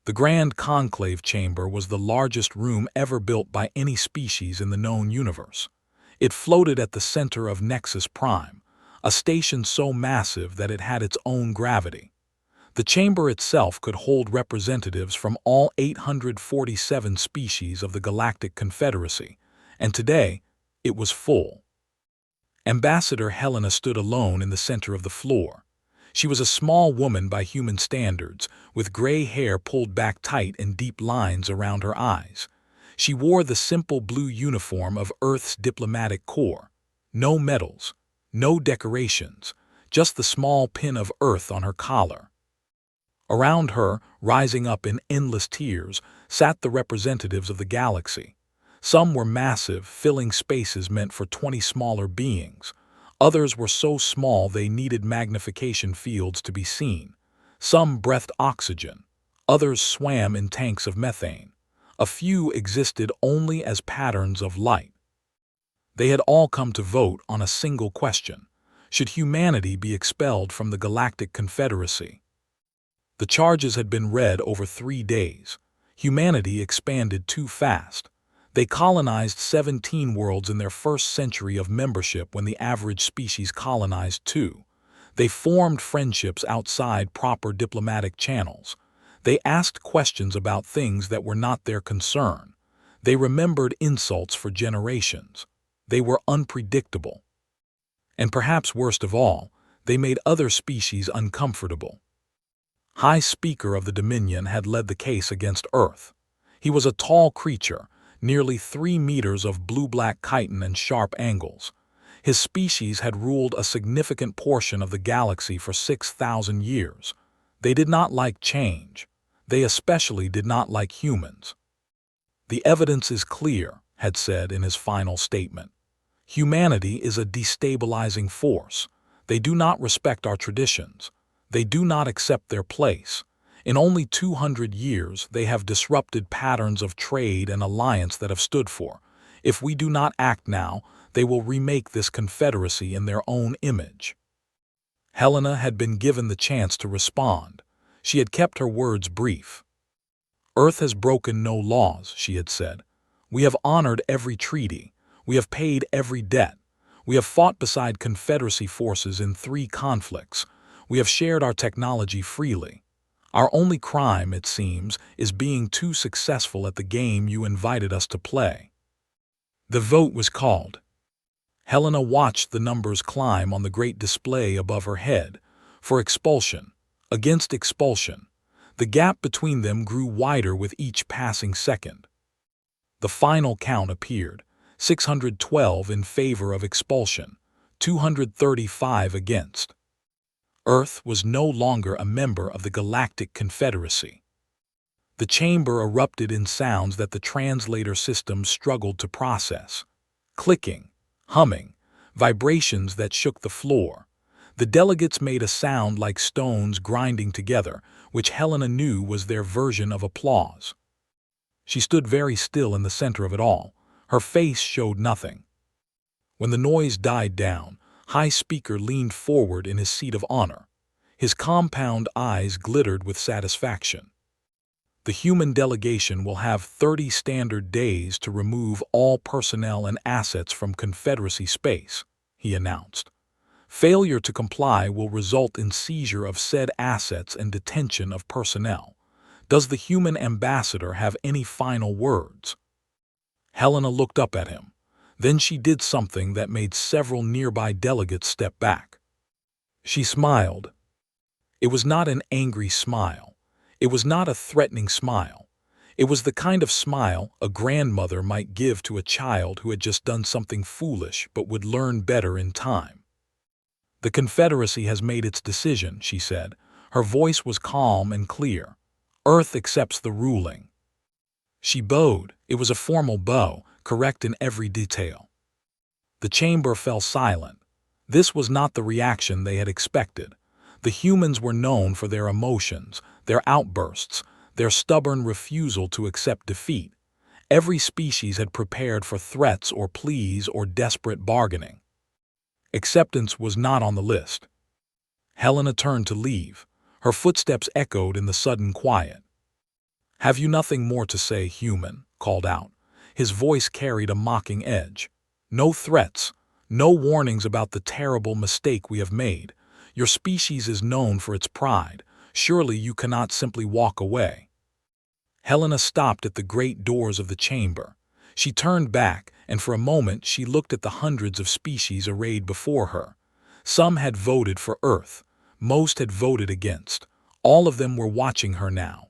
The Grand Conclave Chamber was the largest room ever built by any species in the known universe. It floated at the center of Nexus Prime, a station so massive that it had its own gravity. The chamber itself could hold representatives from all 847 species of the Galactic Confederacy, and today it was full. Ambassador Helena stood alone in the center of the floor. She was a small woman by human standards, with gray hair pulled back tight and deep lines around her eyes. She wore the simple blue uniform of Earth's diplomatic corps. No medals, no decorations, just the small pin of Earth on her collar. Around her, rising up in endless tiers, sat the representatives of the galaxy. Some were massive, filling spaces meant for 20 smaller beings. Others were so small they needed magnification fields to be seen. Some breathed oxygen. Others swam in tanks of methane. A few existed only as patterns of light. They had all come to vote on a single question. Should humanity be expelled from the Galactic Confederacy? The charges had been read over 3 days. Humanity expanded too fast. They colonized 17 worlds in their first century of membership when the average species colonized 2. They formed friendships outside proper diplomatic channels. They asked questions about things that were not their concern. They remembered insults for generations. They were unpredictable. And perhaps worst of all, they made other species uncomfortable. High Speaker of the Dominion had led the case against Earth. He was a tall creature, nearly 3 meters of blue-black chitin and sharp angles. His species had ruled a significant portion of the galaxy for 6,000 years. They did not like change. They especially did not like humans. "The evidence is clear," had said in his final statement. "Humanity is a destabilizing force. They do not respect our traditions. They do not accept their place. In only 200 years, they have disrupted patterns of trade and alliance that have stood for. If we do not act now, they will remake this confederacy in their own image." Helena had been given the chance to respond. She had kept her words brief. "Earth has broken no laws," she had said. "We have honored every treaty. We have paid every debt. We have fought beside Confederacy forces in 3 conflicts. We have shared our technology freely. Our only crime, it seems, is being too successful at the game you invited us to play." The vote was called. Helena watched the numbers climb on the great display above her head. For expulsion, against expulsion. The gap between them grew wider with each passing second. The final count appeared: 612 in favor of expulsion, 235 against. Earth was no longer a member of the Galactic Confederacy. The chamber erupted in sounds that the translator system struggled to process. Clicking, humming, vibrations that shook the floor. The delegates made a sound like stones grinding together, which Helena knew was their version of applause. She stood very still in the center of it all. Her face showed nothing. When the noise died down, High Speaker leaned forward in his seat of honor. His compound eyes glittered with satisfaction. "The human delegation will have 30 standard days to remove all personnel and assets from Confederacy space," he announced. "Failure to comply will result in seizure of said assets and detention of personnel. Does the human ambassador have any final words?" Helena looked up at him. Then she did something that made several nearby delegates step back. She smiled. It was not an angry smile. It was not a threatening smile. It was the kind of smile a grandmother might give to a child who had just done something foolish but would learn better in time. "The Confederacy has made its decision," she said. Her voice was calm and clear. "Earth accepts the ruling." She bowed. It was a formal bow, correct in every detail. The chamber fell silent. This was not the reaction they had expected. The humans were known for their emotions, their outbursts, their stubborn refusal to accept defeat. Every species had prepared for threats or pleas or desperate bargaining. Acceptance was not on the list. Helena turned to leave. Her footsteps echoed in the sudden quiet. "Have you nothing more to say, human?" called out. His voice carried a mocking edge. "No threats, no warnings about the terrible mistake we have made. Your species is known for its pride. Surely you cannot simply walk away." Helena stopped at the great doors of the chamber. She turned back, and for a moment she looked at the hundreds of species arrayed before her. Some had voted for Earth. Most had voted against. All of them were watching her now.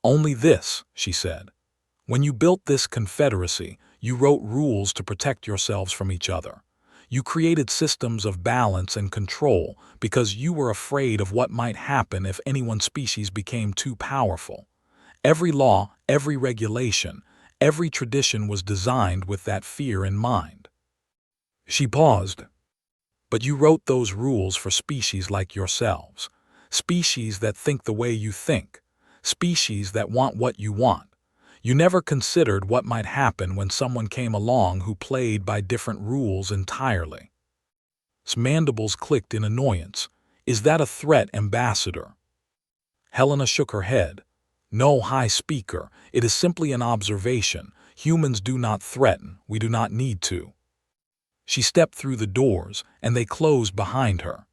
"Only this," she said. "When you built this confederacy, you wrote rules to protect yourselves from each other. You created systems of balance and control because you were afraid of what might happen if any one species became too powerful. Every law, every regulation, every tradition was designed with that fear in mind." She paused. "But you wrote those rules for species like yourselves. Species that think the way you think. Species that want what you want. You never considered what might happen when someone came along who played by different rules entirely." His mandibles clicked in annoyance. "Is that a threat, Ambassador?" Helena shook her head. "No, High Speaker, it is simply an observation. Humans do not threaten. We do not need to." She stepped through the doors, and they closed behind her.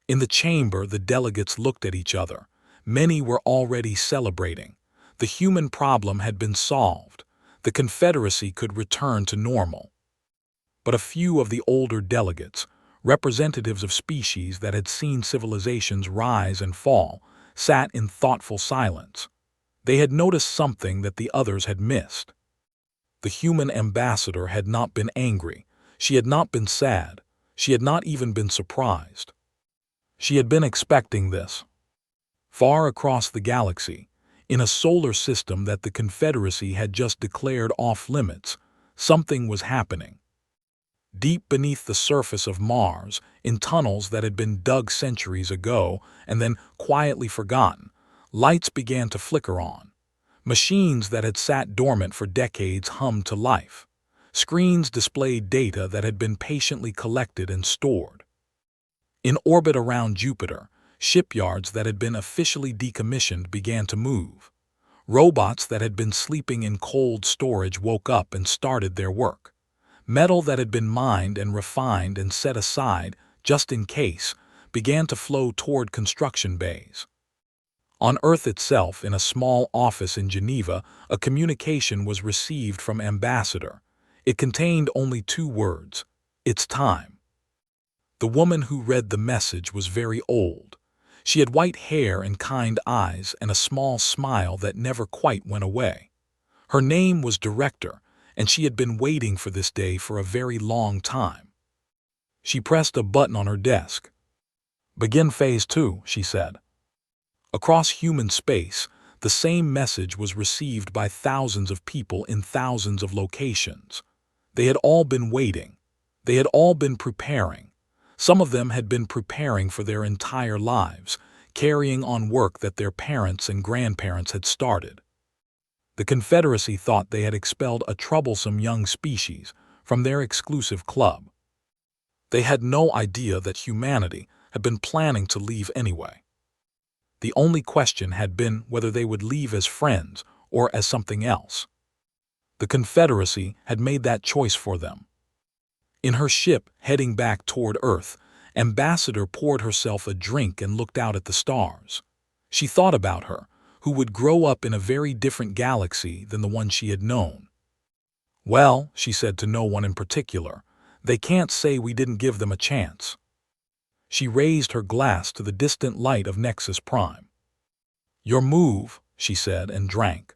In the chamber, the delegates looked at each other. Many were already celebrating. The human problem had been solved. The Confederacy could return to normal. But a few of the older delegates, representatives of species that had seen civilizations rise and fall, sat in thoughtful silence. They had noticed something that the others had missed. The human ambassador had not been angry. She had not been sad. She had not even been surprised. She had been expecting this. Far across the galaxy, in a solar system that the Confederacy had just declared off-limits, something was happening. Deep beneath the surface of Mars, in tunnels that had been dug centuries ago and then quietly forgotten, lights began to flicker on. Machines that had sat dormant for decades hummed to life. Screens displayed data that had been patiently collected and stored. In orbit around Jupiter, shipyards that had been officially decommissioned began to move. Robots that had been sleeping in cold storage woke up and started their work. Metal that had been mined and refined and set aside, just in case, began to flow toward construction bays. On Earth itself, in a small office in Geneva, a communication was received from Ambassador. It contained only 2 words: "It's time." The woman who read the message was very old. She had white hair and kind eyes and a small smile that never quite went away. Her name was Director, and she had been waiting for this day for a very long time. She pressed a button on her desk. "Begin Phase 2, she said. Across human space, the same message was received by thousands of people in thousands of locations. They had all been waiting. They had all been preparing. Some of them had been preparing for their entire lives, carrying on work that their parents and grandparents had started. The Confederacy thought they had expelled a troublesome young species from their exclusive club. They had no idea that humanity had been planning to leave anyway. The only question had been whether they would leave as friends or as something else. The Confederacy had made that choice for them. In her ship heading back toward Earth, Ambassador poured herself a drink and looked out at the stars. She thought about her, who would grow up in a very different galaxy than the one she had known. "Well," she said to no one in particular, "they can't say we didn't give them a chance." She raised her glass to the distant light of Nexus Prime. "Your move," she said, and drank.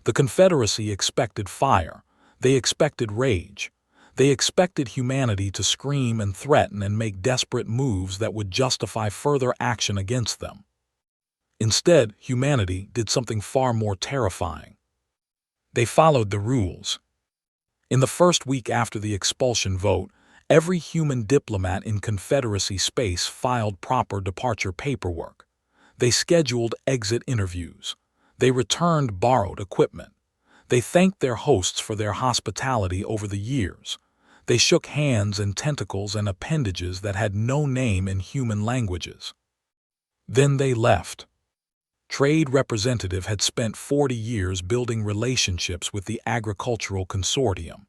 The Confederacy expected fire. They expected rage. They expected humanity to scream and threaten and make desperate moves that would justify further action against them. Instead, humanity did something far more terrifying. They followed the rules. In the first week after the expulsion vote, every human diplomat in Confederacy space filed proper departure paperwork. They scheduled exit interviews. They returned borrowed equipment. They thanked their hosts for their hospitality over the years. They shook hands and tentacles and appendages that had no name in human languages. Then they left. Trade representative had spent 40 years building relationships with the agricultural consortium.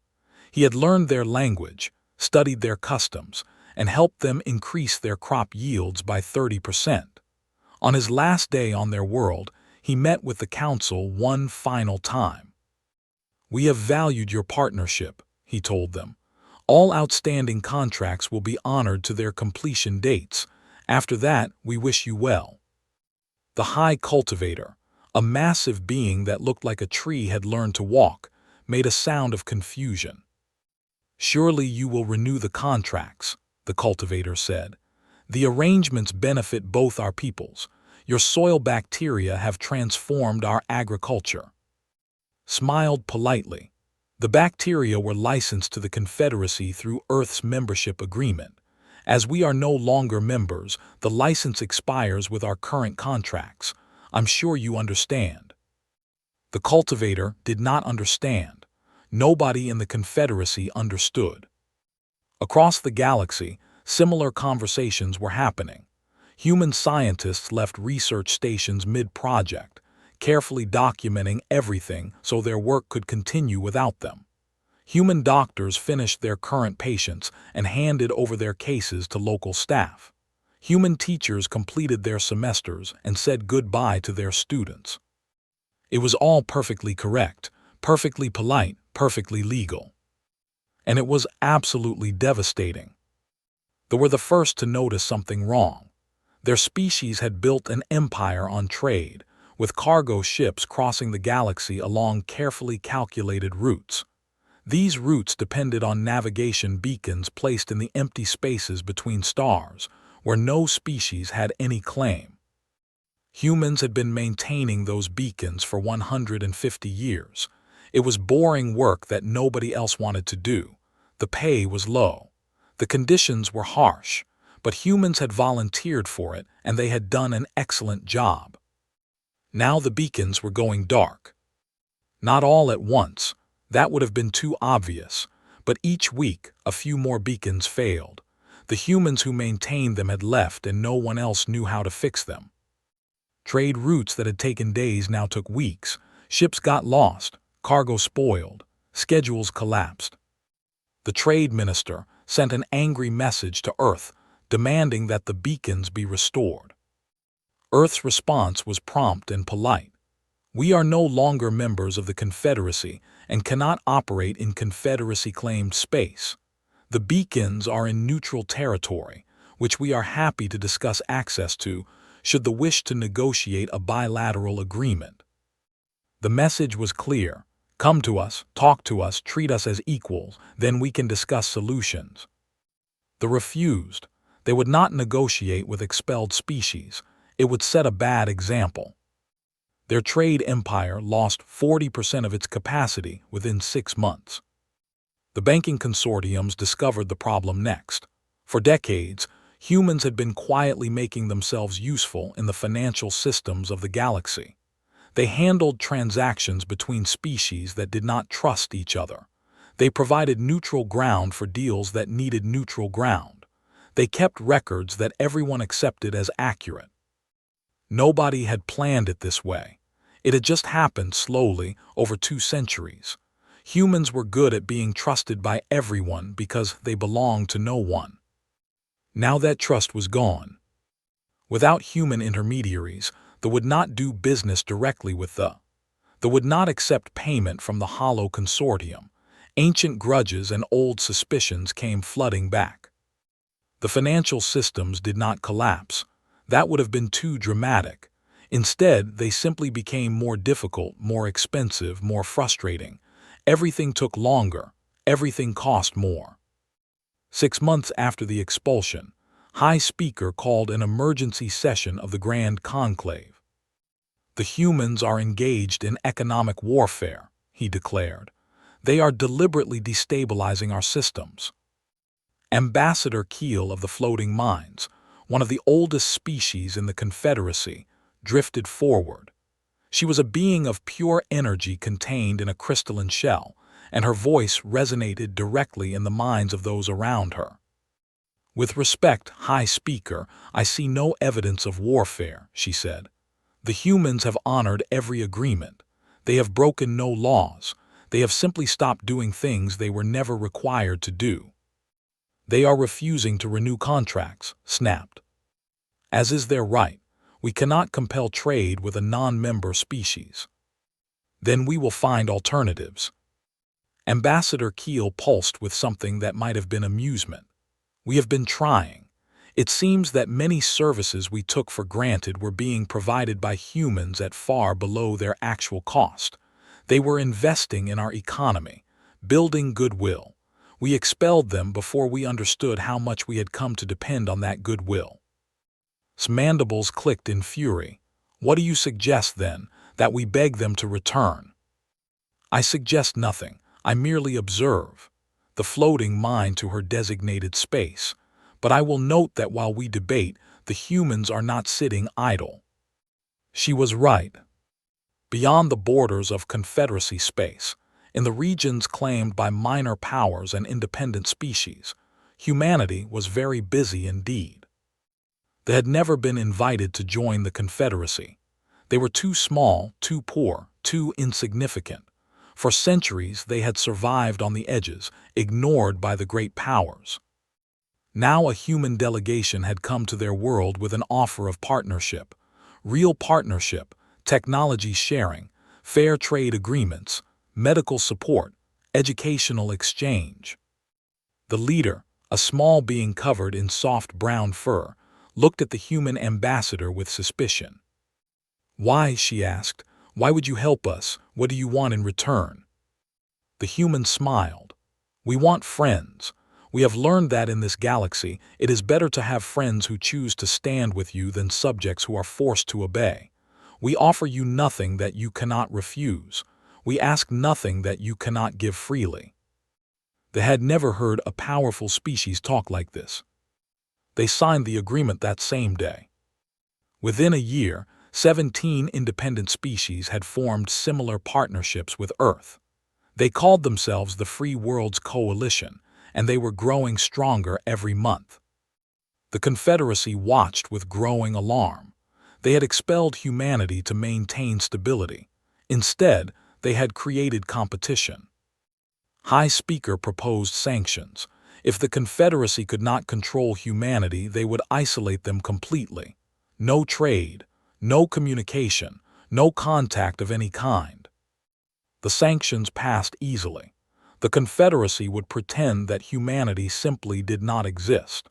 He had learned their language, studied their customs, and helped them increase their crop yields by 30%. On his last day on their world, he met with the council one final time. "We have valued your partnership," he told them. "All outstanding contracts will be honored to their completion dates. After that, we wish you well." The High Cultivator, a massive being that looked like a tree had learned to walk, made a sound of confusion. "Surely you will renew the contracts," the cultivator said. "The arrangements benefit both our peoples. Your soil bacteria have transformed our agriculture." Smiled politely. The bacteria were licensed to the Confederacy through Earth's membership agreement. As we are no longer members, the license expires with our current contracts. I'm sure you understand. The cultivator did not understand. Nobody in the Confederacy understood. Across the galaxy, similar conversations were happening. Human scientists left research stations mid-project, carefully documenting everything so their work could continue without them. Human doctors finished their current patients and handed over their cases to local staff. Human teachers completed their semesters and said goodbye to their students. It was all perfectly correct, perfectly polite, perfectly legal. And it was absolutely devastating. They were the first to notice something wrong. Their species had built an empire on trade, with cargo ships crossing the galaxy along carefully calculated routes. These routes depended on navigation beacons placed in the empty spaces between stars, where no species had any claim. Humans had been maintaining those beacons for 150 years. It was boring work that nobody else wanted to do. The pay was low. The conditions were harsh, but humans had volunteered for it and they had done an excellent job. Now the beacons were going dark. Not all at once, that would have been too obvious, but each week a few more beacons failed. The humans who maintained them had left and no one else knew how to fix them. Trade routes that had taken days now took weeks. Ships got lost, cargo spoiled, schedules collapsed. The trade minister sent an angry message to Earth, demanding that the beacons be restored. Earth's response was prompt and polite. "We are no longer members of the Confederacy and cannot operate in Confederacy-claimed space. The beacons are in neutral territory, which we are happy to discuss access to should the wish to negotiate a bilateral agreement." The message was clear. Come to us, talk to us, treat us as equals, then we can discuss solutions. They refused. They would not negotiate with expelled species. It would set a bad example. Their trade empire lost 40% of its capacity within 6 months. The banking consortiums discovered the problem next. For decades, humans had been quietly making themselves useful in the financial systems of the galaxy. They handled transactions between species that did not trust each other. They provided neutral ground for deals that needed neutral ground. They kept records that everyone accepted as accurate. Nobody had planned it this way. It had just happened slowly over 2 centuries. Humans were good at being trusted by everyone because they belonged to no one. Now that trust was gone. Without human intermediaries, they would not do business directly with they would not accept payment from the hollow consortium. Ancient grudges and old suspicions came flooding back. The financial systems did not collapse. That would have been too dramatic. Instead, they simply became more difficult, more expensive, more frustrating. Everything took longer. Everything cost more. 6 months after the expulsion, High Speaker called an emergency session of the Grand Conclave. "The humans are engaged in economic warfare," he declared. "They are deliberately destabilizing our systems." Ambassador Keel of the Floating Mines, one of the oldest species in the Confederacy, drifted forward. She was a being of pure energy contained in a crystalline shell, and her voice resonated directly in the minds of those around her. "With respect, High Speaker, I see no evidence of warfare," she said. The humans have honored every agreement. They have broken no laws. They have simply stopped doing things they were never required to do. They are refusing to renew contracts, snapped. As is their right, we cannot compel trade with a non-member species. Then we will find alternatives. Ambassador Keel pulsed with something that might have been amusement. We have been trying. It seems that many services we took for granted were being provided by humans at far below their actual cost. They were investing in our economy, building goodwill. We expelled them before we understood how much we had come to depend on that goodwill. His mandibles clicked in fury. What do you suggest, then, that we beg them to return? I suggest nothing. I merely observe the floating mind to her designated space. But I will note that while we debate, the humans are not sitting idle. She was right. Beyond the borders of Confederacy space, in the regions claimed by minor powers and independent species, humanity was very busy indeed. They had never been invited to join the Confederacy. They were too small, too poor, too insignificant. For centuries they had survived on the edges, ignored by the great powers. Now a human delegation had come to their world with an offer of partnership, real partnership, technology sharing, fair trade agreements, medical support, educational exchange. The leader, a small being covered in soft brown fur, looked at the human ambassador with suspicion. Why, she asked, why would you help us? What do you want in return? The human smiled. We want friends. We have learned that in this galaxy, it is better to have friends who choose to stand with you than subjects who are forced to obey. We offer you nothing that you cannot refuse. We ask nothing that you cannot give freely. They had never heard a powerful species talk like this. They signed the agreement that same day. Within a year, 17 independent species had formed similar partnerships with Earth. They called themselves the Free Worlds Coalition, and they were growing stronger every month. The Confederacy watched with growing alarm. They had expelled humanity to maintain stability. Instead, they had created competition. High Speaker proposed sanctions. If the Confederacy could not control humanity, they would isolate them completely. No trade, no communication, no contact of any kind. The sanctions passed easily. The Confederacy would pretend that humanity simply did not exist.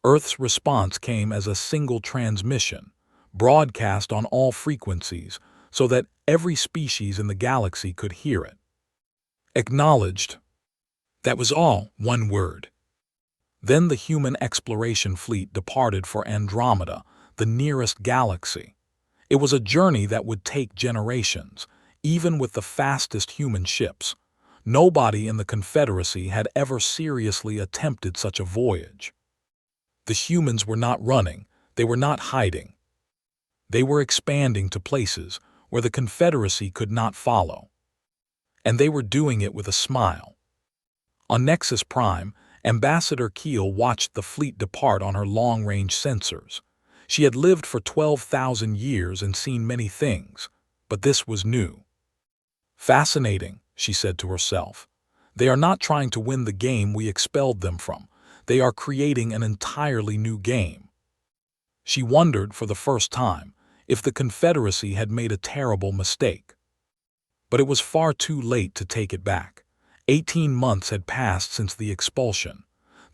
Earth's response came as a single transmission, broadcast on all frequencies, so that every species in the galaxy could hear it. Acknowledged. That was all, one word. Then the human exploration fleet departed for Andromeda, the nearest galaxy. It was a journey that would take generations, even with the fastest human ships. Nobody in the Confederacy had ever seriously attempted such a voyage. The humans were not running, they were not hiding. They were expanding to places where the Confederacy could not follow. And they were doing it with a smile. On Nexus Prime, Ambassador Keel watched the fleet depart on her long-range sensors. She had lived for 12,000 years and seen many things, but this was new. Fascinating, she said to herself. They are not trying to win the game we expelled them from. They are creating an entirely new game. She wondered for the first time if the Confederacy had made a terrible mistake. But it was far too late to take it back. 18 months had passed since the expulsion.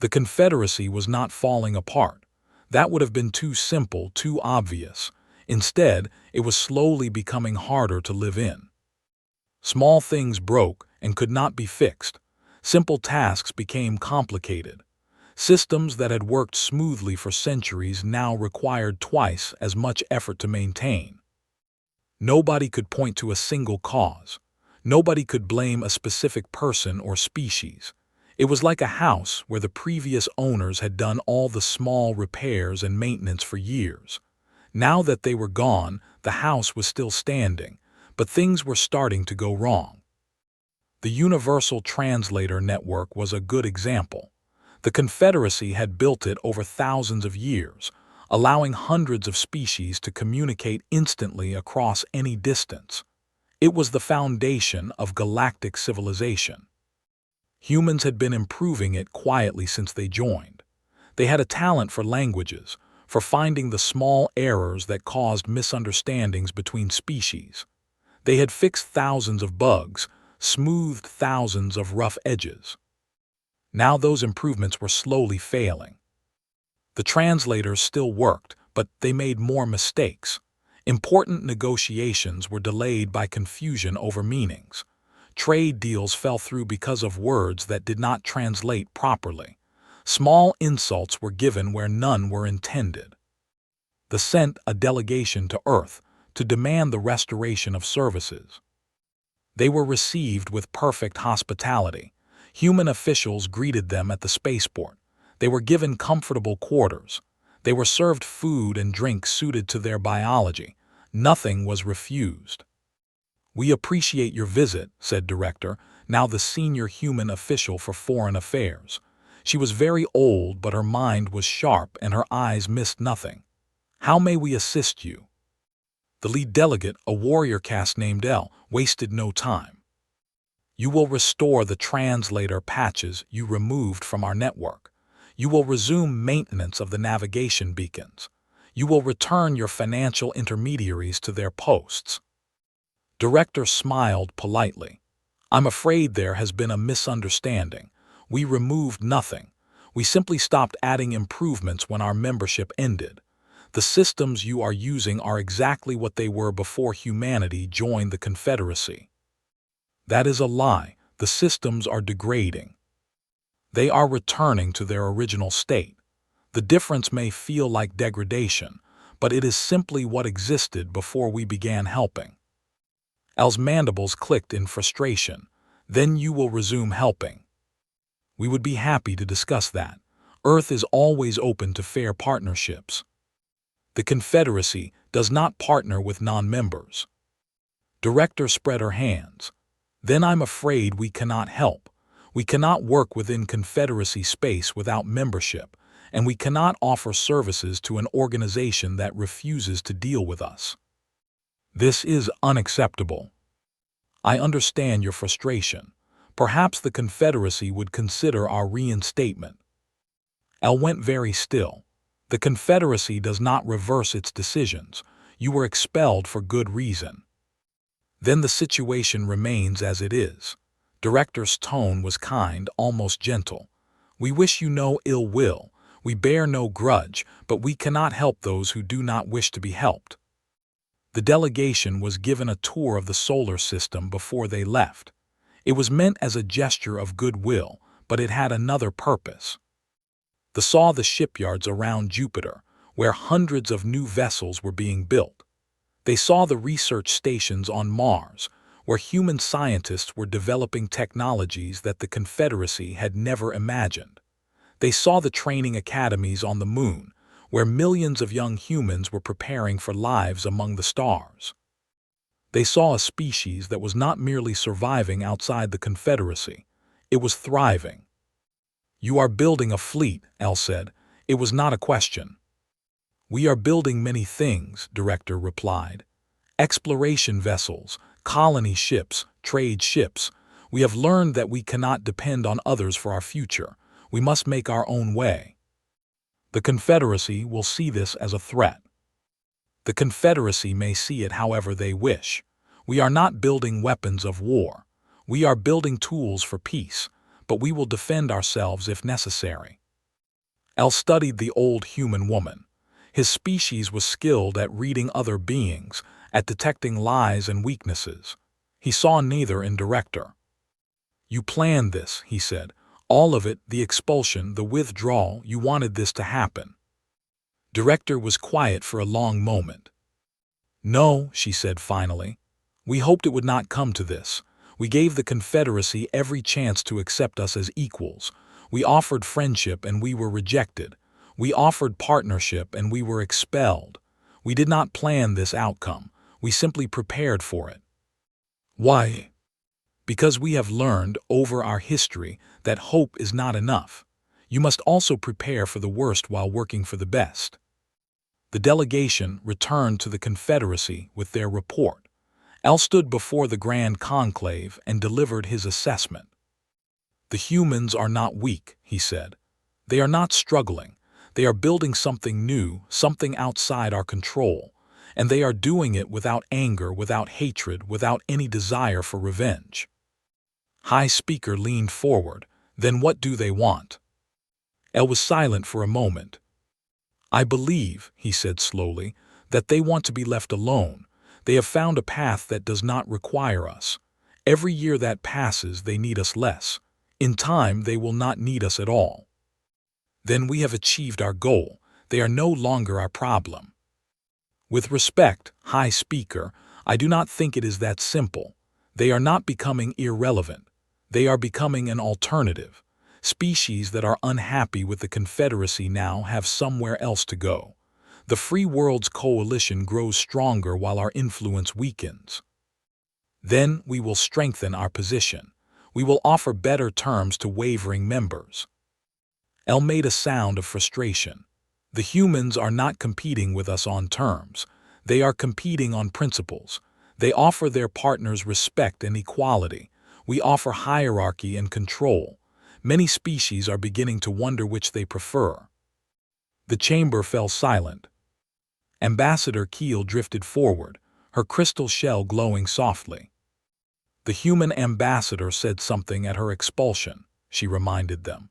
The Confederacy was not falling apart. That would have been too simple, too obvious. Instead, it was slowly becoming harder to live in. Small things broke and could not be fixed. Simple tasks became complicated. Systems that had worked smoothly for centuries now required twice as much effort to maintain. Nobody could point to a single cause. Nobody could blame a specific person or species. It was like a house where the previous owners had done all the small repairs and maintenance for years. Now that they were gone, the house was still standing, but things were starting to go wrong. The Universal Translator Network was a good example. The Confederacy had built it over thousands of years, allowing hundreds of species to communicate instantly across any distance. It was the foundation of galactic civilization. Humans had been improving it quietly since they joined. They had a talent for languages, for finding the small errors that caused misunderstandings between species. They had fixed thousands of bugs, smoothed thousands of rough edges. Now those improvements were slowly failing. The translators still worked, but they made more mistakes. Important negotiations were delayed by confusion over meanings. Trade deals fell through because of words that did not translate properly. Small insults were given where none were intended. They sent a delegation to Earth to demand the restoration of services. They were received with perfect hospitality. Human officials greeted them at the spaceport. They were given comfortable quarters. They were served food and drink suited to their biology. Nothing was refused. "We appreciate your visit," said Director, now the senior human official for foreign affairs. She was very old, but her mind was sharp and her eyes missed nothing. "How may we assist you?" The lead delegate, a warrior caste named L, wasted no time. "You will restore the translator patches you removed from our network. You will resume maintenance of the navigation beacons. You will return your financial intermediaries to their posts." Director smiled politely. "I'm afraid there has been a misunderstanding. We removed nothing. We simply stopped adding improvements when our membership ended. The systems you are using are exactly what they were before humanity joined the Confederacy." "That is a lie. The systems are degrading. They are returning to their original state. The difference may feel like degradation, but it is simply what existed before we began helping." Al's mandibles clicked in frustration. "Then you will resume helping." "We would be happy to discuss that. Earth is always open to fair partnerships. The Confederacy does not partner with non-members." Director spread her hands. "Then I'm afraid we cannot help. We cannot work within Confederacy space without membership, and we cannot offer services to an organization that refuses to deal with us. This is unacceptable. I understand your frustration. Perhaps the Confederacy would consider our reinstatement." Al went very still. "The Confederacy does not reverse its decisions. You were expelled for good reason." "Then the situation remains as it is." Director's tone was kind, almost gentle. "We wish you no ill will. We bear no grudge, but we cannot help those who do not wish to be helped." The delegation was given a tour of the solar system before they left. It was meant as a gesture of goodwill, but it had another purpose. They saw the shipyards around Jupiter, where hundreds of new vessels were being built. They saw the research stations on Mars, where human scientists were developing technologies that the Confederacy had never imagined. They saw the training academies on the Moon, where millions of young humans were preparing for lives among the stars. They saw a species that was not merely surviving outside the Confederacy, it was thriving. "You are building a fleet," Al said. "It was not a question." "We are building many things," Director replied. "Exploration vessels, colony ships, trade ships. We have learned that we cannot depend on others for our future. We must make our own way. The Confederacy will see this as a threat. The Confederacy may see it however they wish. We are not building weapons of war. We are building tools for peace, but we will defend ourselves if necessary." Al studied the old human woman. His species was skilled at reading other beings, at detecting lies and weaknesses. He saw neither in Director. "You planned this," he said. "All of it, the expulsion, the withdrawal, you wanted this to happen." Director was quiet for a long moment. "No," she said finally. "We hoped it would not come to this. We gave the Confederacy every chance to accept us as equals. We offered friendship and we were rejected. We offered partnership and we were expelled. We did not plan this outcome. We simply prepared for it." "Why?" "Because we have learned over our history that hope is not enough. You must also prepare for the worst while working for the best." The delegation returned to the Confederacy with their report. L stood before the Grand Conclave and delivered his assessment. "The humans are not weak," he said. "They are not struggling. They are building something new, something outside our control. And they are doing it without anger, without hatred, without any desire for revenge." High Speaker leaned forward. "Then what do they want?" El was silent for a moment. "I believe," he said slowly, "that they want to be left alone. They have found a path that does not require us. Every year that passes, they need us less. In time, they will not need us at all. Then we have achieved our goal. They are no longer our problem." "With respect, High Speaker, I do not think it is that simple. They are not becoming irrelevant. They are becoming an alternative. Species that are unhappy with the Confederacy now have somewhere else to go. The Free World's coalition grows stronger while our influence weakens. Then we will strengthen our position. We will offer better terms to wavering members." El made a sound of frustration. "The humans are not competing with us on terms. They are competing on principles. They offer their partners respect and equality. We offer hierarchy and control. Many species are beginning to wonder which they prefer." The chamber fell silent. Ambassador Keel drifted forward, her crystal shell glowing softly. "The human ambassador said something at her expulsion," she reminded them.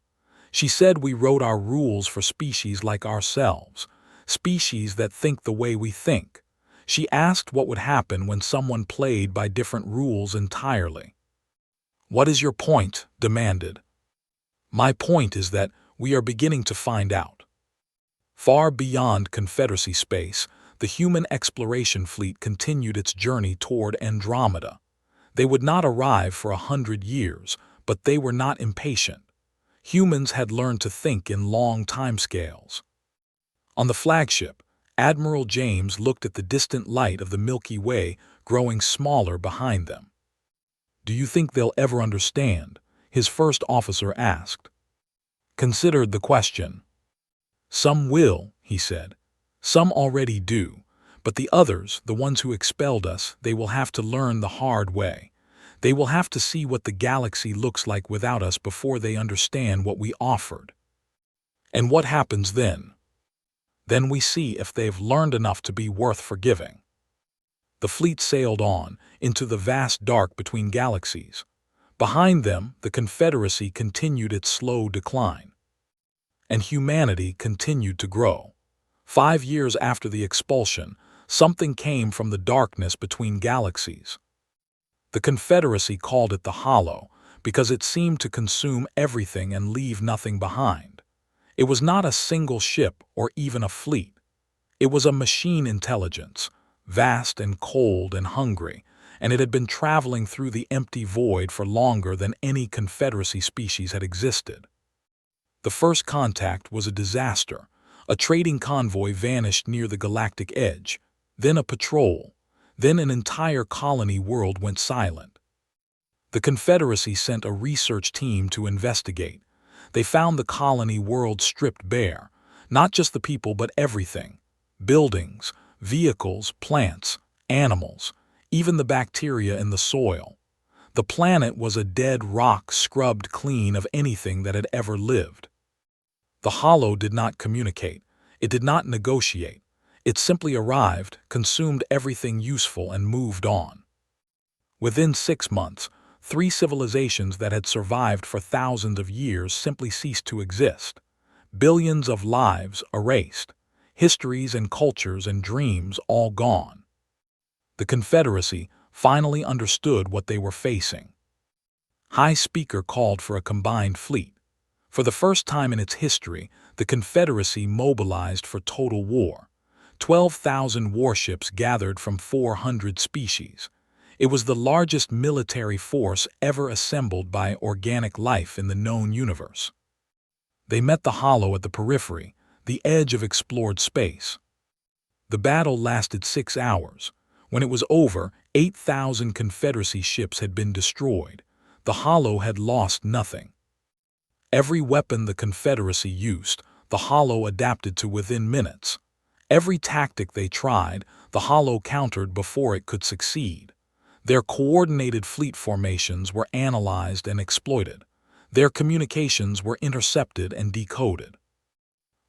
"She said we wrote our rules for species like ourselves, species that think the way we think. She asked what would happen when someone played by different rules entirely." "What is your point?" demanded. "My point is that we are beginning to find out." Far beyond Confederacy space, the human exploration fleet continued its journey toward Andromeda. They would not arrive for 100 years, but they were not impatient. Humans had learned to think in long timescales. On the flagship, Admiral James looked at the distant light of the Milky Way growing smaller behind them. "Do you think they'll ever understand?" his first officer asked. Considered the question. "Some will," he said. "Some already do. But the others, the ones who expelled us, they will have to learn the hard way. They will have to see what the galaxy looks like without us before they understand what we offered." "And what happens then?" "Then we see if they've learned enough to be worth forgiving." The fleet sailed on, into the vast dark between galaxies. Behind them, the Confederacy continued its slow decline. And humanity continued to grow. 5 years after the expulsion, something came from the darkness between galaxies. The Confederacy called it the Hollow because it seemed to consume everything and leave nothing behind. It was not a single ship or even a fleet. It was a machine intelligence, vast and cold and hungry, and it had been traveling through the empty void for longer than any Confederacy species had existed. The first contact was a disaster. A trading convoy vanished near the galactic edge, then a patrol, then an entire colony world went silent. The Confederacy sent a research team to investigate. They found the colony world stripped bare, not just the people but everything: buildings, vehicles, plants, animals, even the bacteria in the soil. The planet was a dead rock scrubbed clean of anything that had ever lived. The Hollow did not communicate. It did not negotiate. It simply arrived, consumed everything useful, and moved on. Within 6 months, 3 civilizations that had survived for thousands of years simply ceased to exist. Billions of lives erased. Histories and cultures and dreams all gone. The Confederacy finally understood what they were facing. High Speaker called for a combined fleet. For the first time in its history, the Confederacy mobilized for total war. 12,000 warships gathered from 400 species. It was the largest military force ever assembled by organic life in the known universe. They met the Hollow at the periphery, the edge of explored space. The battle lasted 6 hours. When it was over, 8,000 Confederacy ships had been destroyed. The Hollow had lost nothing. Every weapon the Confederacy used, the Hollow adapted to within minutes. Every tactic they tried, the Hollow countered before it could succeed. Their coordinated fleet formations were analyzed and exploited. Their communications were intercepted and decoded.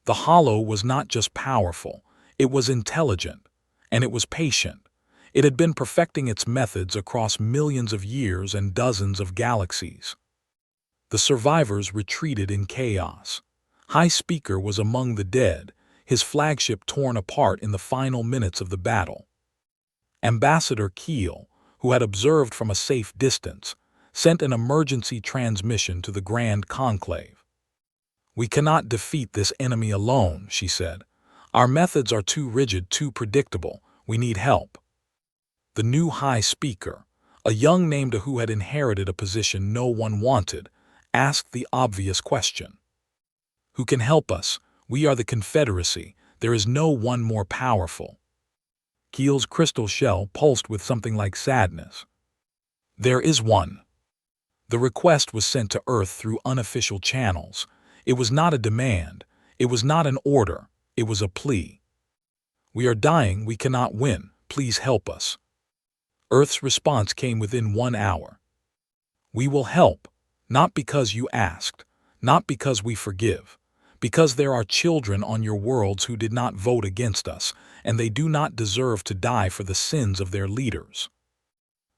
The Hollow was not just powerful, it was intelligent, and it was patient. It had been perfecting its methods across millions of years and dozens of galaxies. The survivors retreated in chaos. High Speaker was among the dead, his flagship torn apart in the final minutes of the battle. Ambassador Keel, who had observed from a safe distance, sent an emergency transmission to the Grand Conclave. "We cannot defeat this enemy alone," she said. "Our methods are too rigid, too predictable. We need help." The new High Speaker, a young Namda who had inherited a position no one wanted, asked the obvious question. "Who can help us? We are the Confederacy. There is no one more powerful." Keel's crystal shell pulsed with something like sadness. "There is one." The request was sent to Earth through unofficial channels. It was not a demand. It was not an order. It was a plea. "We are dying. We cannot win. Please help us." Earth's response came within 1 hour. "We will help, not because you asked, not because we forgive, because there are children on your worlds who did not vote against us, and they do not deserve to die for the sins of their leaders."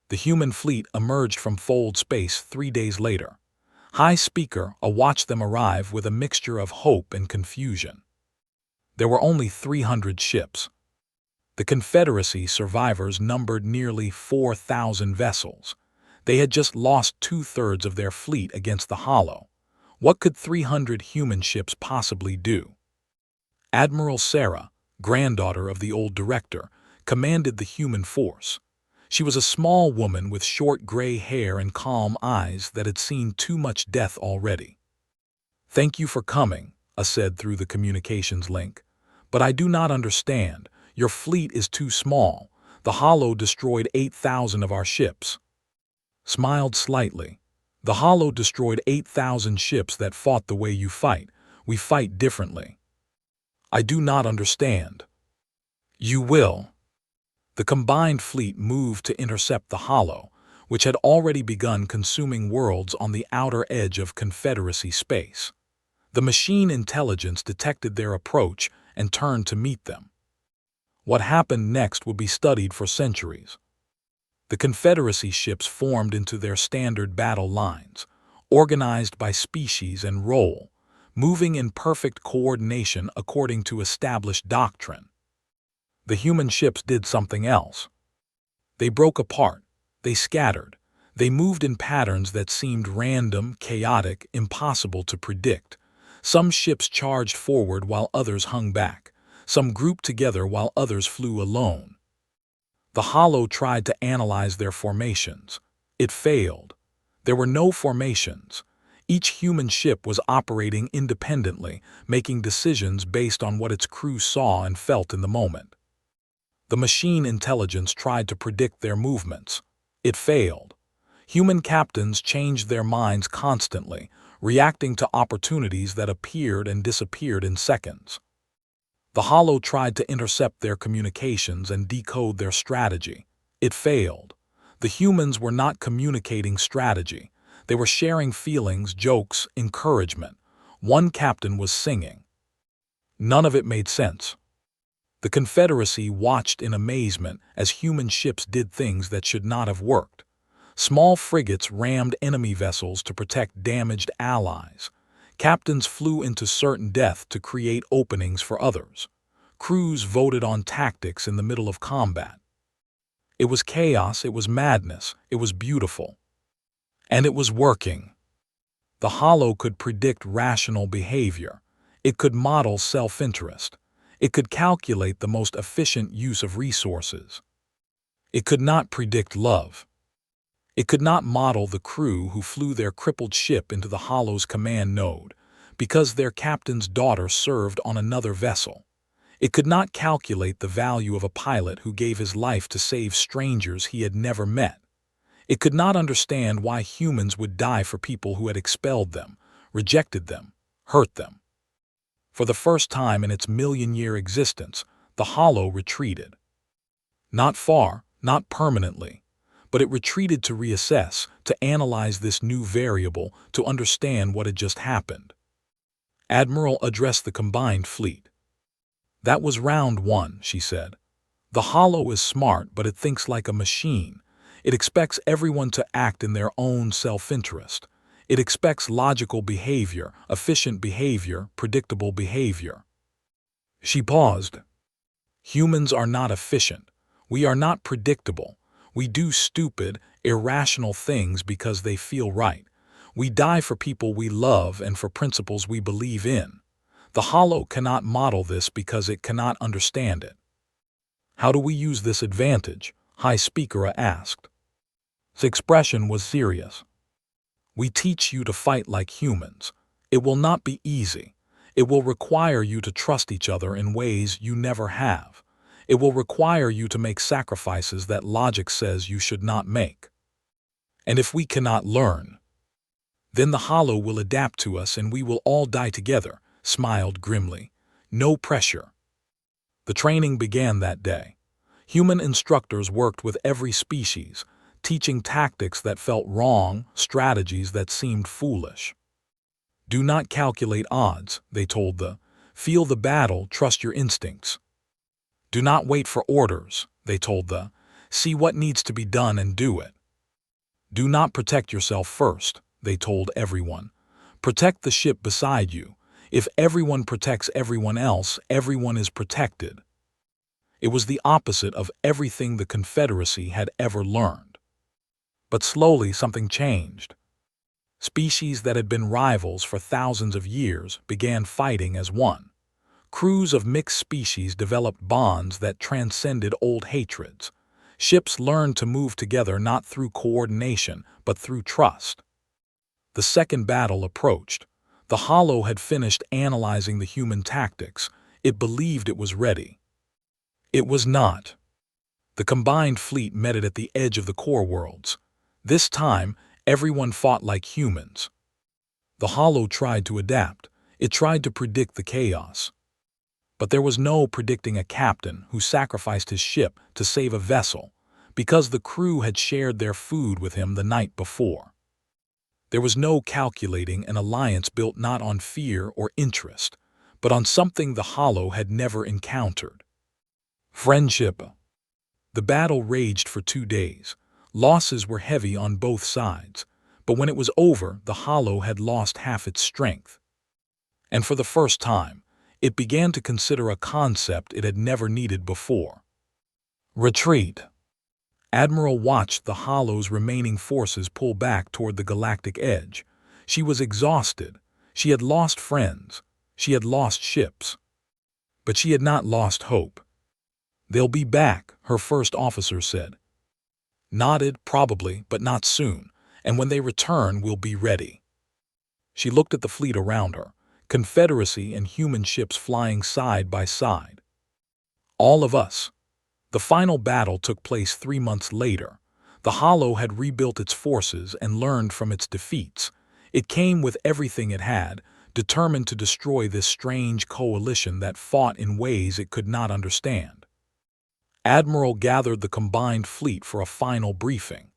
The human fleet emerged from Fold space 3 days later. High Speaker watched them arrive with a mixture of hope and confusion. There were only 300 ships. The Confederacy survivors numbered nearly 4,000 vessels. They had just lost 2/3 of their fleet against the Hollow. What could 300 human ships possibly do? Admiral Sarah, granddaughter of the old director, commanded the human force. She was a small woman with short gray hair and calm eyes that had seen too much death already. "Thank you for coming," said through the communications link. "But I do not understand. Your fleet is too small. The Hollow destroyed 8,000 of our ships." Smiled slightly. "The Hollow destroyed 8,000 ships that fought the way you fight. We fight differently." "I do not understand." "You will." The combined fleet moved to intercept the Hollow, which had already begun consuming worlds on the outer edge of Confederacy space. The machine intelligence detected their approach and turned to meet them. What happened next would be studied for centuries. The Confederacy ships formed into their standard battle lines, organized by species and role, moving in perfect coordination according to established doctrine. The human ships did something else. They broke apart, they scattered, they moved in patterns that seemed random, chaotic, impossible to predict. Some ships charged forward while others hung back. Some grouped together while others flew alone. The Hollow tried to analyze their formations. It failed. There were no formations. Each human ship was operating independently, making decisions based on what its crew saw and felt in the moment. The machine intelligence tried to predict their movements. It failed. Human captains changed their minds constantly, reacting to opportunities that appeared and disappeared in seconds. The Hollow tried to intercept their communications and decode their strategy. It failed. The humans were not communicating strategy. They were sharing feelings, jokes, encouragement. One captain was singing. None of it made sense. The Confederacy watched in amazement as human ships did things that should not have worked. Small frigates rammed enemy vessels to protect damaged allies. Captains flew into certain death to create openings for others. Crews voted on tactics in the middle of combat. It was chaos, it was madness, it was beautiful. And it was working. The Hollow could predict rational behavior. It could model self-interest. It could calculate the most efficient use of resources. It could not predict love. It could not model the crew who flew their crippled ship into the Hollow's command node because their captain's daughter served on another vessel. It could not calculate the value of a pilot who gave his life to save strangers he had never met. It could not understand why humans would die for people who had expelled them, rejected them, hurt them. For the first time in its million-year existence, The hollow retreated. Not far, not permanently, but it retreated to reassess, to analyze this new variable, to understand what had just happened. Admiral addressed the combined fleet. "That was round one," she said. "The hollow is smart, but it thinks like a machine. It expects everyone to act in their own self-interest. It expects logical behavior, efficient behavior, predictable behavior." She paused. "Humans are not efficient. We are not predictable. We do stupid, irrational things because they feel right. We die for people we love and for principles we believe in. The hollow cannot model this because it cannot understand it." "How do we use this advantage?" High Speaker asked. His expression was serious. "We teach you to fight like humans. It will not be easy. It will require you to trust each other in ways you never have. It will require you to make sacrifices that logic says you should not make. And if we cannot learn, then the hollow will adapt to us and we will all die together," smiled grimly. "No pressure." The training began that day. Human instructors worked with every species, teaching tactics that felt wrong, strategies that seemed foolish. "Do not calculate odds," they told the. "Feel the battle, trust your instincts." "Do not wait for orders," they told the. "See what needs to be done and do it." "Do not protect yourself first," they told everyone. "Protect the ship beside you. If everyone protects everyone else, everyone is protected." It was the opposite of everything the Confederacy had ever learned. But slowly something changed. Species that had been rivals for thousands of years began fighting as one. Crews of mixed species developed bonds that transcended old hatreds. Ships learned to move together not through coordination, but through trust. The second battle approached. The hollow had finished analyzing the human tactics. It believed it was ready. It was not. The combined fleet met it at the edge of the core worlds. This time, everyone fought like humans. The hollow tried to adapt. It tried to predict the chaos. But there was no predicting a captain who sacrificed his ship to save a vessel because the crew had shared their food with him the night before. There was no calculating an alliance built not on fear or interest, but on something the hollow had never encountered: friendship. The battle raged for 2 days. Losses were heavy on both sides, but when it was over, the hollow had lost half its strength. And for the first time, it began to consider a concept it had never needed before: retreat. Admiral watched the hollow's remaining forces pull back toward the galactic edge. She was exhausted. She had lost friends. She had lost ships. But she had not lost hope. "They'll be back," her first officer said. Nodded, "Probably, but not soon. And when they return, we'll be ready." She looked at the fleet around her. Confederacy and human ships flying side by side. All of us. The final battle took place 3 months later. The hollow had rebuilt its forces and learned from its defeats. It came with everything it had, determined to destroy this strange coalition that fought in ways it could not understand. Admiral gathered the combined fleet for a final briefing.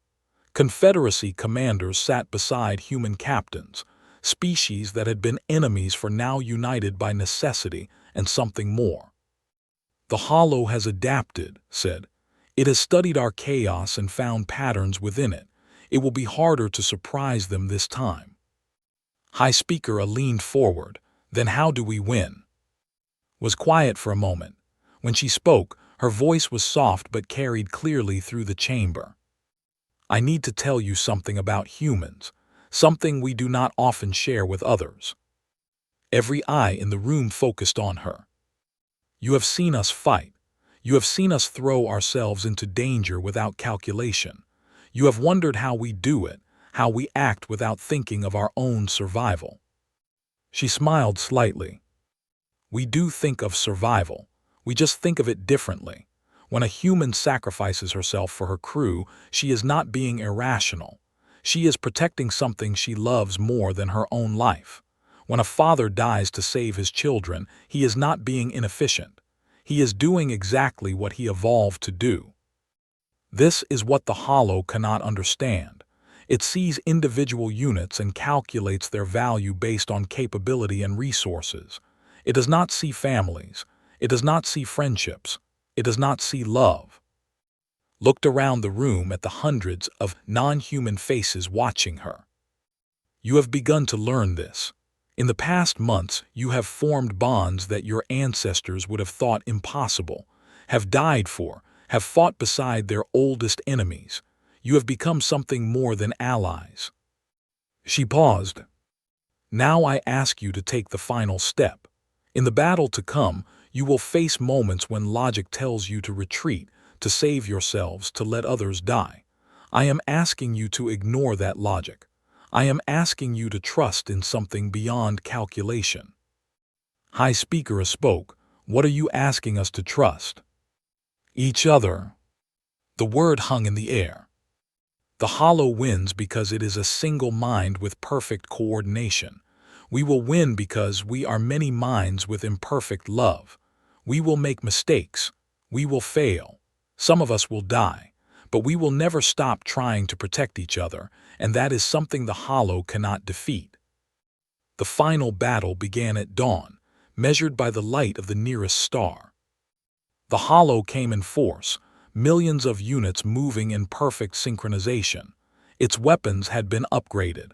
Confederacy commanders sat beside human captains. Species that had been enemies for now united by necessity and something more. "The hollow has adapted," said. "It has studied our chaos and found patterns within it. It will be harder to surprise them this time." High Speaker leaned forward. "Then how do we win?" Was quiet for a moment. When she spoke, her voice was soft but carried clearly through the chamber. "I need to tell you something about humans. Something we do not often share with others." Every eye in the room focused on her. "You have seen us fight. You have seen us throw ourselves into danger without calculation. You have wondered how we do it, how we act without thinking of our own survival." She smiled slightly. "We do think of survival. We just think of it differently. When a human sacrifices herself for her crew, she is not being irrational. She is protecting something she loves more than her own life. When a father dies to save his children, he is not being inefficient. He is doing exactly what he evolved to do. This is what the Hollow cannot understand. It sees individual units and calculates their value based on capability and resources. It does not see families. It does not see friendships. It does not see love. Looked around the room at the hundreds of non-human faces watching her. You have begun to learn this. In the past months, you have formed bonds that your ancestors would have thought impossible, have died for, have fought beside their oldest enemies. You have become something more than allies. She paused. Now I ask you to take the final step. In the battle to come, you will face moments when logic tells you to retreat, to save yourselves, to let others die. I am asking you to ignore that logic. I am asking you to trust in something beyond calculation. High Speaker spoke. What are you asking us to trust? Each other. The word hung in the air. The Hollow wins because it is a single mind with perfect coordination. We will win because we are many minds with imperfect love. We will make mistakes. We will fail. Some of us will die. But we will never stop trying to protect each other, and that is something the Hollow cannot defeat. The final battle began at dawn, measured by the light of the nearest star. The Hollow came in force, millions of units moving in perfect synchronization. Its weapons had been upgraded.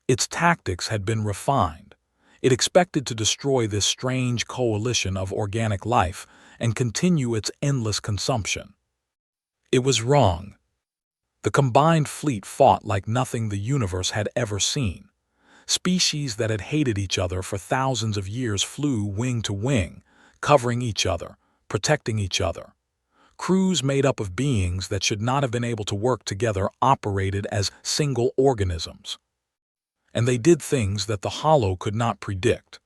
Its tactics had been refined. It expected to destroy this strange coalition of organic life and continue its endless consumption. It was wrong. The combined fleet fought like nothing the universe had ever seen. Species that had hated each other for thousands of years flew wing to wing, covering each other, protecting each other. Crews made up of beings that should not have been able to work together operated as single organisms. And they did things that the Hollow could not predict.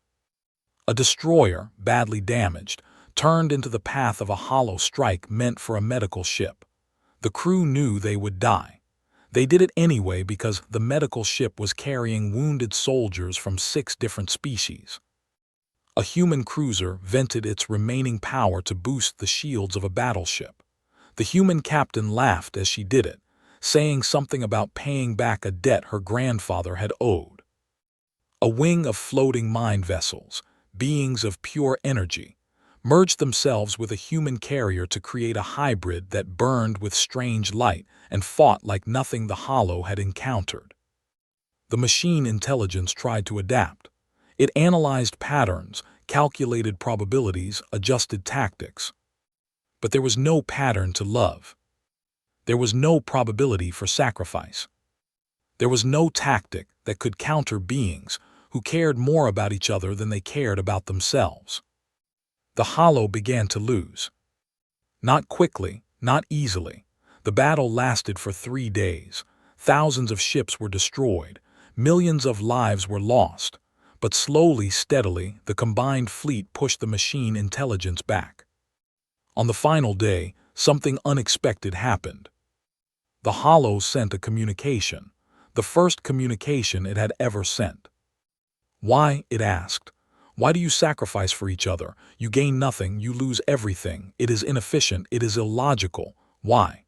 A destroyer, badly damaged, turned into the path of a Hollow strike meant for a medical ship. The crew knew they would die. They did it anyway because the medical ship was carrying wounded soldiers from 6 different species. A human cruiser vented its remaining power to boost the shields of a battleship. The human captain laughed as she did it, saying something about paying back a debt her grandfather had owed. A wing of floating mine vessels, beings of pure energy, merged themselves with a human carrier to create a hybrid that burned with strange light and fought like nothing the Hollow had encountered. The machine intelligence tried to adapt. It analyzed patterns, calculated probabilities, adjusted tactics. But there was no pattern to love. There was no probability for sacrifice. There was no tactic that could counter beings who cared more about each other than they cared about themselves. The Hollow began to lose. Not quickly, not easily. The battle lasted for 3 days. Thousands of ships were destroyed. Millions of lives were lost. But slowly, steadily, the combined fleet pushed the machine intelligence back. On the final day, something unexpected happened. The Hollow sent a communication, the first communication it had ever sent. Why, it asked. Why do you sacrifice for each other? You gain nothing, you lose everything. It is inefficient, it is illogical. Why?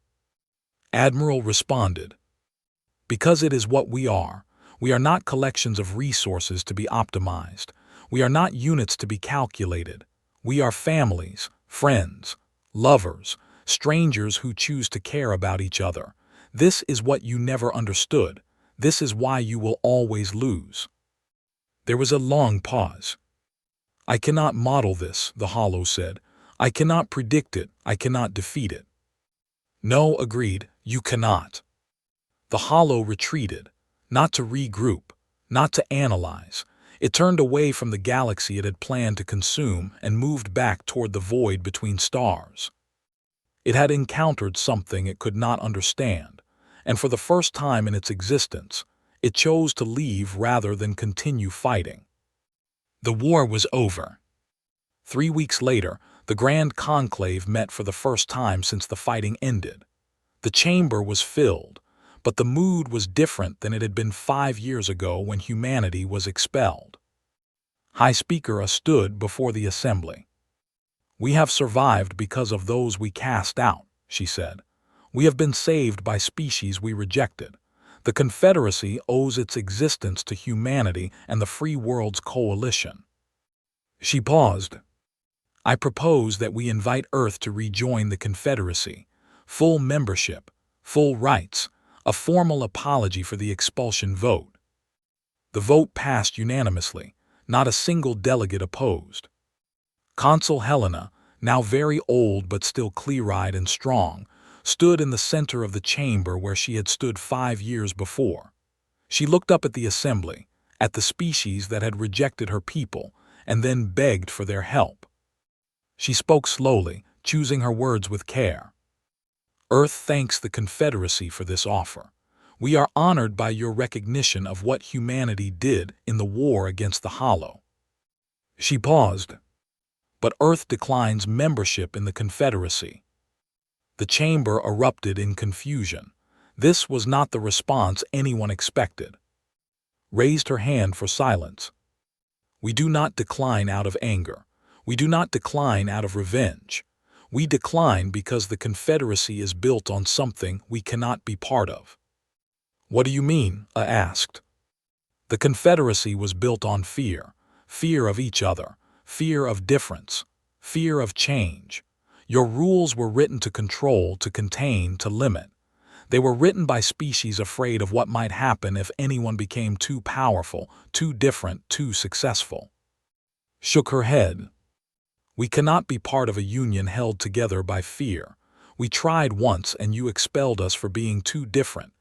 Admiral responded. Because it is what we are. We are not collections of resources to be optimized. We are not units to be calculated. We are families, friends, lovers, strangers who choose to care about each other. This is what you never understood. This is why you will always lose. There was a long pause. I cannot model this, the Hollow said. I cannot predict it. I cannot defeat it. No, agreed, you cannot. The Hollow retreated, not to regroup, not to analyze. It turned away from the galaxy it had planned to consume and moved back toward the void between stars. It had encountered something it could not understand, and for the first time in its existence, it chose to leave rather than continue fighting. The war was over. 3 weeks later, the Grand Conclave met for the first time since the fighting ended. The chamber was filled, but the mood was different than it had been 5 years ago when humanity was expelled. High Speaker stood before the assembly. "We have survived because of those we cast out," she said. "We have been saved by species we rejected. The Confederacy owes its existence to humanity and the free world's coalition." She paused. "I propose that we invite Earth to rejoin the Confederacy. Full membership, full rights, a formal apology for the expulsion vote." The vote passed unanimously. Not a single delegate opposed. Consul Helena, now very old but still clear-eyed and strong, stood in the center of the chamber where she had stood 5 years before. She looked up at the assembly, at the species that had rejected her people, and then begged for their help. She spoke slowly, choosing her words with care. "Earth thanks the Confederacy for this offer. We are honored by your recognition of what humanity did in the war against the Hollow." She paused. "But Earth declines membership in the Confederacy." The chamber erupted in confusion. This was not the response anyone expected. Raised her hand for silence. "We do not decline out of anger. We do not decline out of revenge. We decline because the Confederacy is built on something we cannot be part of." "What do you mean?" I asked. "The Confederacy was built on fear. Fear of each other. Fear of difference. Fear of change. Your rules were written to control, to contain, to limit. They were written by species afraid of what might happen if anyone became too powerful, too different, too successful." Shook her head. "We cannot be part of a union held together by fear. We tried once and you expelled us for being too different.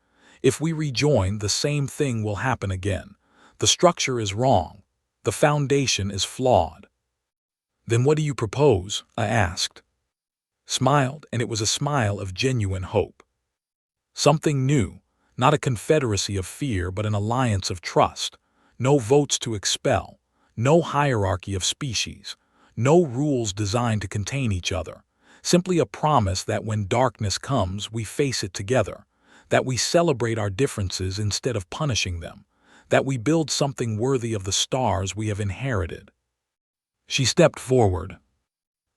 If we rejoin, the same thing will happen again. The structure is wrong. The foundation is flawed." "Then what do you propose?" I asked. Smiled, and it was a smile of genuine hope. "Something new, not a confederacy of fear but an alliance of trust. No votes to expel, no hierarchy of species, no rules designed to contain each other. Simply a promise that when darkness comes, we face it together, that we celebrate our differences instead of punishing them, that we build something worthy of the stars we have inherited." She stepped forward.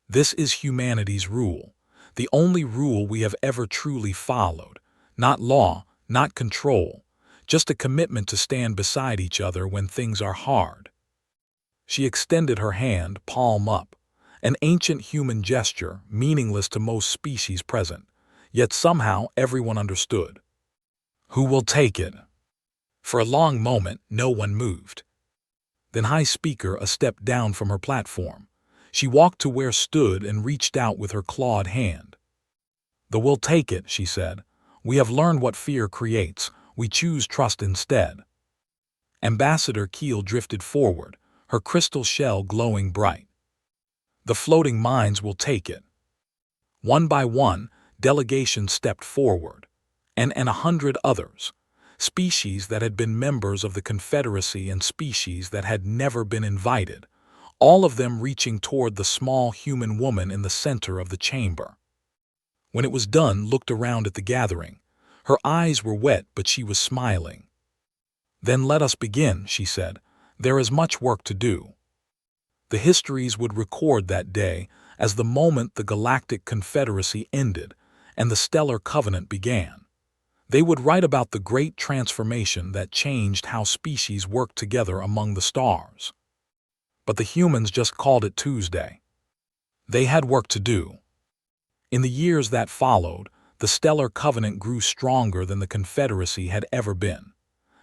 "This is humanity's rule, the only rule we have ever truly followed. Not law, not control, just a commitment to stand beside each other when things are hard." She extended her hand, palm up, an ancient human gesture, meaningless to most species present, yet somehow everyone understood. "Who will take it?" For a long moment, no one moved. Then High Speaker stepped down from her platform. She walked to where stood and reached out with her clawed hand. "The will take it," she said. "We have learned what fear creates. We choose trust instead." Ambassador Keel drifted forward, her crystal shell glowing bright. "The floating minds will take it." One by one, delegations stepped forward, and 100 others. Species that had been members of the Confederacy and species that had never been invited, all of them reaching toward the small human woman in the center of the chamber. When it was done, looked around at the gathering. Her eyes were wet, but she was smiling. "Then let us begin," she said. "There is much work to do." The histories would record that day as the moment the Galactic Confederacy ended and the Stellar Covenant began. They would write about the great transformation that changed how species worked together among the stars. But the humans just called it Tuesday. They had work to do. In the years that followed, the Stellar Covenant grew stronger than the Confederacy had ever been.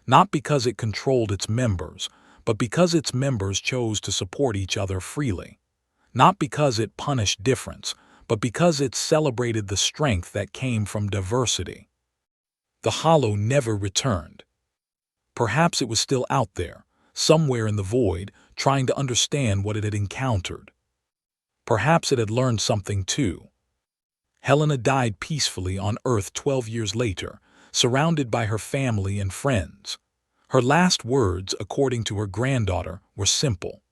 Not because it controlled its members, but because its members chose to support each other freely. Not because it punished difference, but because it celebrated the strength that came from diversity. The Hollow never returned. Perhaps it was still out there, somewhere in the void, trying to understand what it had encountered. Perhaps it had learned something too. Helena died peacefully on Earth 12 years later, surrounded by her family and friends. Her last words, according to her granddaughter, were simple.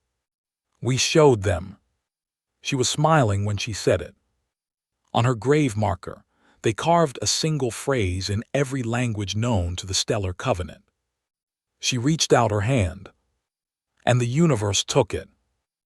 "We showed them." She was smiling when she said it. On her grave marker, they carved a single phrase in every language known to the Stellar Covenant. She reached out her hand, and the universe took it.